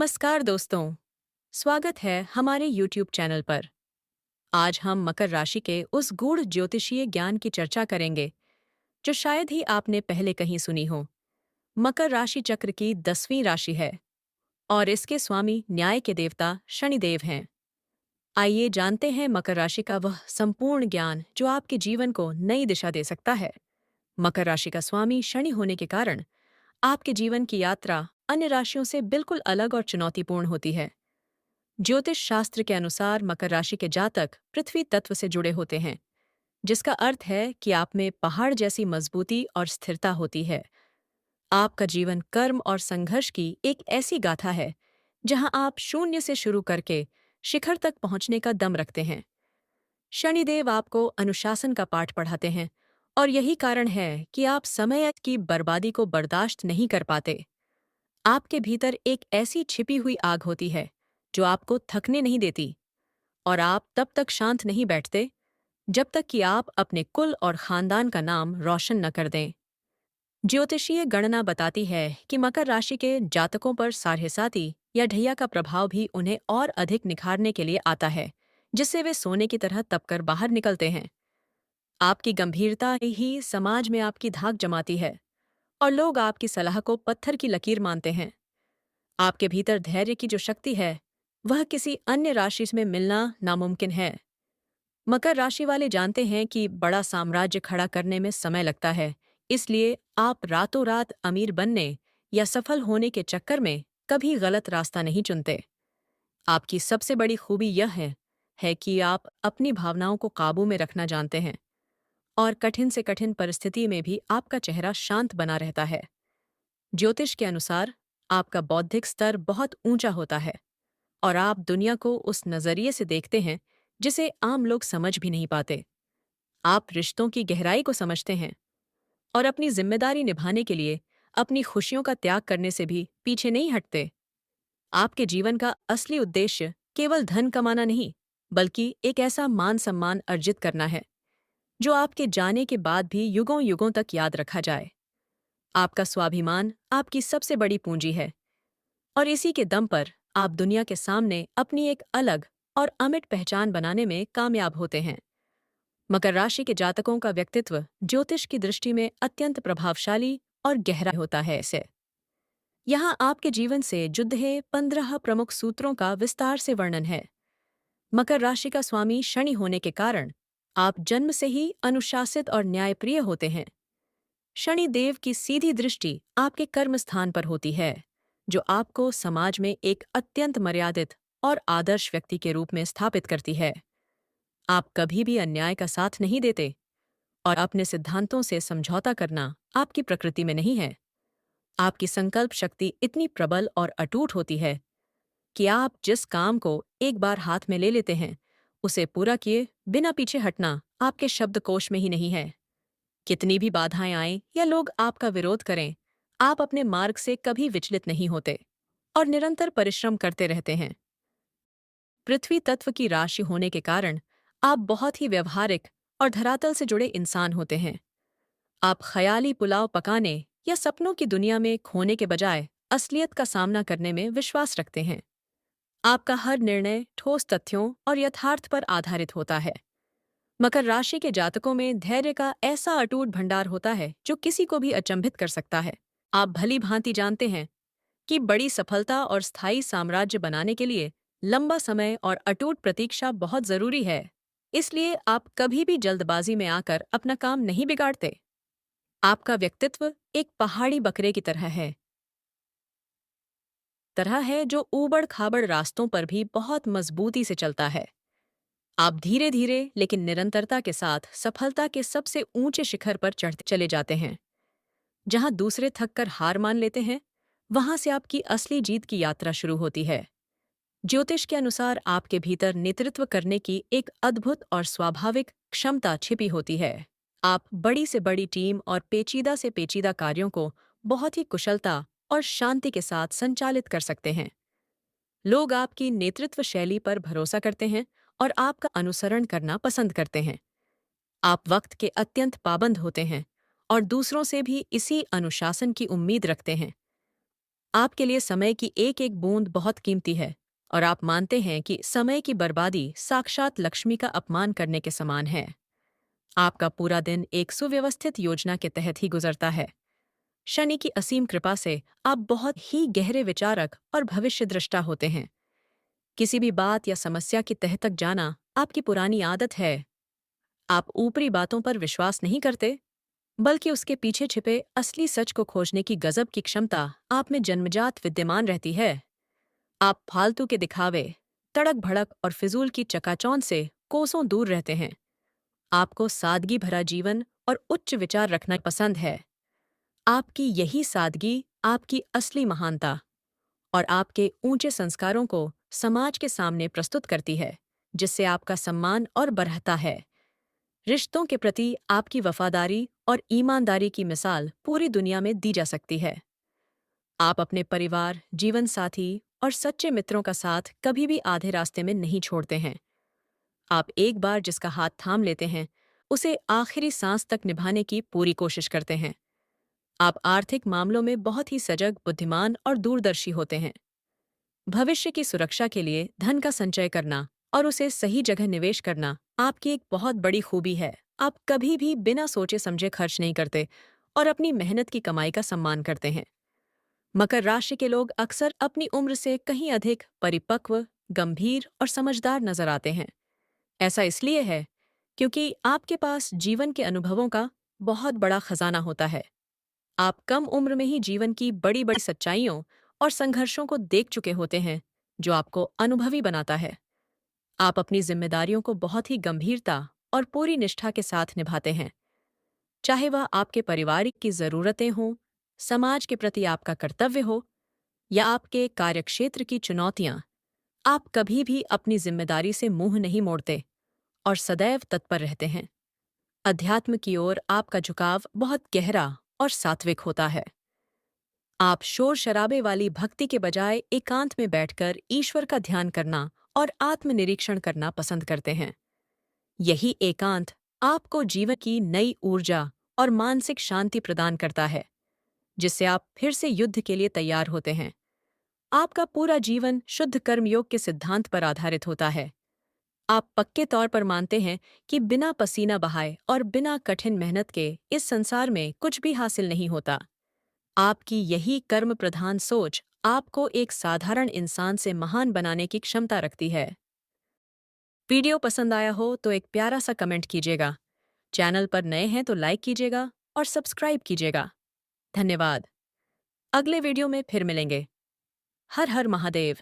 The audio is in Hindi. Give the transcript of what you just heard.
नमस्कार दोस्तों, स्वागत है हमारे YouTube चैनल पर। आज हम मकर राशि के उस गूढ़ ज्योतिषीय ज्ञान की चर्चा करेंगे जो शायद ही आपने पहले कहीं सुनी हो। मकर राशि चक्र की 10वीं राशि है और इसके स्वामी न्याय के देवता शनिदेव हैं। आइए जानते हैं मकर राशि का वह संपूर्ण ज्ञान जो आपके जीवन को नई दिशा दे सकता है। मकर राशि का स्वामी शनि होने के कारण आपके जीवन की यात्रा अन्य राशियों से बिल्कुल अलग और चुनौतीपूर्ण होती है। ज्योतिष शास्त्र के अनुसार मकर राशि के जातक पृथ्वी तत्व से जुड़े होते हैं, जिसका अर्थ है कि आप में पहाड़ जैसी मजबूती और स्थिरता होती है। आपका जीवन कर्म और संघर्ष की एक ऐसी गाथा है जहां आप शून्य से शुरू करके शिखर तक पहुंचने का दम रखते हैं। शनिदेव आपको अनुशासन का पाठ पढ़ाते हैं और यही कारण है कि आप समय की बर्बादी को बर्दाश्त नहीं कर पाते। आपके भीतर एक ऐसी छिपी हुई आग होती है जो आपको थकने नहीं देती और आप तब तक शांत नहीं बैठते जब तक कि आप अपने कुल और खानदान का नाम रोशन न कर दें। ज्योतिषीय गणना बताती है कि मकर राशि के जातकों पर साढ़ेसाती या ढैया का प्रभाव भी उन्हें और अधिक निखारने के लिए आता है, जिससे वे सोने की तरह तपकर बाहर निकलते हैं। आपकी गंभीरता ही समाज में आपकी धाक जमाती है और लोग आपकी सलाह को पत्थर की लकीर मानते हैं। आपके भीतर धैर्य की जो शक्ति है, वह किसी अन्य राशि में मिलना नामुमकिन है। मकर राशि वाले जानते हैं कि बड़ा साम्राज्य खड़ा करने में समय लगता है, इसलिए आप रातों रात अमीर बनने या सफल होने के चक्कर में कभी गलत रास्ता नहीं चुनते। आपकी सबसे बड़ी खूबी यह है कि आप अपनी भावनाओं को काबू में रखना जानते हैं और कठिन से कठिन परिस्थिति में भी आपका चेहरा शांत बना रहता है। ज्योतिष के अनुसार आपका बौद्धिक स्तर बहुत ऊंचा होता है और आप दुनिया को उस नजरिए से देखते हैं जिसे आम लोग समझ भी नहीं पाते। आप रिश्तों की गहराई को समझते हैं और अपनी जिम्मेदारी निभाने के लिए अपनी खुशियों का त्याग करने से भी पीछे नहीं हटते। आपके जीवन का असली उद्देश्य केवल धन कमाना नहीं, बल्कि एक ऐसा मान सम्मान अर्जित करना है जो आपके जाने के बाद भी युगों युगों तक याद रखा जाए। आपका स्वाभिमान आपकी सबसे बड़ी पूंजी है और इसी के दम पर आप दुनिया के सामने अपनी एक अलग और अमिट पहचान बनाने में कामयाब होते हैं। मकर राशि के जातकों का व्यक्तित्व ज्योतिष की दृष्टि में अत्यंत प्रभावशाली और गहरा होता है। इसे यहाँ आपके जीवन से जुड़े 15 प्रमुख सूत्रों का विस्तार से वर्णन है। मकर राशि का स्वामी शनि होने के कारण आप जन्म से ही अनुशासित और न्यायप्रिय होते हैं। शनि देव की सीधी दृष्टि आपके कर्म स्थान पर होती है, जो आपको समाज में एक अत्यंत मर्यादित और आदर्श व्यक्ति के रूप में स्थापित करती है। आप कभी भी अन्याय का साथ नहीं देते और अपने सिद्धांतों से समझौता करना आपकी प्रकृति में नहीं है। आपकी संकल्प शक्ति इतनी प्रबल और अटूट होती है कि आप जिस काम को एक बार हाथ में ले लेते हैं, उसे पूरा किए बिना पीछे हटना आपके शब्दकोश में ही नहीं है। कितनी भी बाधाएं आएं या लोग आपका विरोध करें, आप अपने मार्ग से कभी विचलित नहीं होते और निरंतर परिश्रम करते रहते हैं। पृथ्वी तत्व की राशि होने के कारण आप बहुत ही व्यवहारिक और धरातल से जुड़े इंसान होते हैं। आप ख्याली पुलाव पकाने या सपनों की दुनिया में खोने के बजाय असलियत का सामना करने में विश्वास रखते हैं। आपका हर निर्णय ठोस तथ्यों और यथार्थ पर आधारित होता है। मकर राशि के जातकों में धैर्य का ऐसा अटूट भंडार होता है जो किसी को भी अचंभित कर सकता है। आप भली भांति जानते हैं कि बड़ी सफलता और स्थायी साम्राज्य बनाने के लिए लंबा समय और अटूट प्रतीक्षा बहुत जरूरी है। इसलिए आप कभी भी जल्दबाजी में आकर अपना काम नहीं बिगाड़ते। आपका व्यक्तित्व एक पहाड़ी बकरे की तरह है जो ऊबड़ खाबड़ रास्तों पर भी बहुत मजबूती से चलता है। आप धीरे धीरे लेकिन निरंतरता के साथ सफलता के सबसे ऊंचे शिखर पर चढ़ते चले जाते हैं। जहां दूसरे थककर हार मान लेते हैं, वहां से आपकी असली जीत की यात्रा शुरू होती है। ज्योतिष के अनुसार आपके भीतर नेतृत्व करने की एक अद्भुत और स्वाभाविक क्षमता छिपी होती है। आप बड़ी से बड़ी टीम और पेचीदा से पेचीदा कार्यों को बहुत ही कुशलता और शांति के साथ संचालित कर सकते हैं। लोग आपकी नेतृत्व शैली पर भरोसा करते हैं और आपका अनुसरण करना पसंद करते हैं। आप वक्त के अत्यंत पाबंद होते हैं और दूसरों से भी इसी अनुशासन की उम्मीद रखते हैं। आपके लिए समय की एक एक बूंद बहुत कीमती है और आप मानते हैं कि समय की बर्बादी साक्षात लक्ष्मी का अपमान करने के समान है। आपका पूरा दिन एक सुव्यवस्थित योजना के तहत ही गुजरता है। शनि की असीम कृपा से आप बहुत ही गहरे विचारक और भविष्य दृष्टा होते हैं। किसी भी बात या समस्या की तह तक जाना आपकी पुरानी आदत है। आप ऊपरी बातों पर विश्वास नहीं करते, बल्कि उसके पीछे छिपे असली सच को खोजने की गजब की क्षमता आप में जन्मजात विद्यमान रहती है। आप फालतू के दिखावे, तड़क भड़क और फिजूल की चकाचौंध से कोसों दूर रहते हैं। आपको सादगी भरा जीवन और उच्च विचार रखना पसंद है। आपकी यही सादगी आपकी असली महानता और आपके ऊंचे संस्कारों को समाज के सामने प्रस्तुत करती है, जिससे आपका सम्मान और बढ़ता है। रिश्तों के प्रति आपकी वफादारी और ईमानदारी की मिसाल पूरी दुनिया में दी जा सकती है। आप अपने परिवार, जीवन साथी और सच्चे मित्रों का साथ कभी भी आधे रास्ते में नहीं छोड़ते हैं। आप एक बार जिसका हाथ थाम लेते हैं, उसे आखिरी सांस तक निभाने की पूरी कोशिश करते हैं। आप आर्थिक मामलों में बहुत ही सजग, बुद्धिमान और दूरदर्शी होते हैं। भविष्य की सुरक्षा के लिए धन का संचय करना और उसे सही जगह निवेश करना आपकी एक बहुत बड़ी खूबी है। आप कभी भी बिना सोचे समझे खर्च नहीं करते और अपनी मेहनत की कमाई का सम्मान करते हैं। मकर राशि के लोग अक्सर अपनी उम्र से कहीं अधिक परिपक्व, गंभीर और समझदार नजर आते हैं। ऐसा इसलिए है क्योंकि आपके पास जीवन के अनुभवों का बहुत बड़ा खजाना होता है। आप कम उम्र में ही जीवन की बड़ी बड़ी सच्चाइयों और संघर्षों को देख चुके होते हैं, जो आपको अनुभवी बनाता है। आप अपनी जिम्मेदारियों को बहुत ही गंभीरता और पूरी निष्ठा के साथ निभाते हैं, चाहे वह आपके परिवार की जरूरतें हों, समाज के प्रति आपका कर्तव्य हो या आपके कार्यक्षेत्र की चुनौतियां। आप कभी भी अपनी जिम्मेदारी से मुंह नहीं मोड़ते और सदैव तत्पर रहते हैं। अध्यात्म की ओर आपका झुकाव बहुत गहरा और सात्विक होता है। आप शोर शराबे वाली भक्ति के बजाय एकांत में बैठकर ईश्वर का ध्यान करना और आत्मनिरीक्षण करना पसंद करते हैं। यही एकांत आपको जीवन की नई ऊर्जा और मानसिक शांति प्रदान करता है, जिससे आप फिर से युद्ध के लिए तैयार होते हैं। आपका पूरा जीवन शुद्ध कर्मयोग के सिद्धांत पर आधारित होता है। आप पक्के तौर पर मानते हैं कि बिना पसीना बहाए और बिना कठिन मेहनत के इस संसार में कुछ भी हासिल नहीं होता। आपकी यही कर्म प्रधान सोच आपको एक साधारण इंसान से महान बनाने की क्षमता रखती है। वीडियो पसंद आया हो तो एक प्यारा सा कमेंट कीजिएगा। चैनल पर नए हैं तो लाइक कीजिएगा और सब्सक्राइब कीजिएगा। धन्यवाद। अगले वीडियो में फिर मिलेंगे। हर हर महादेव।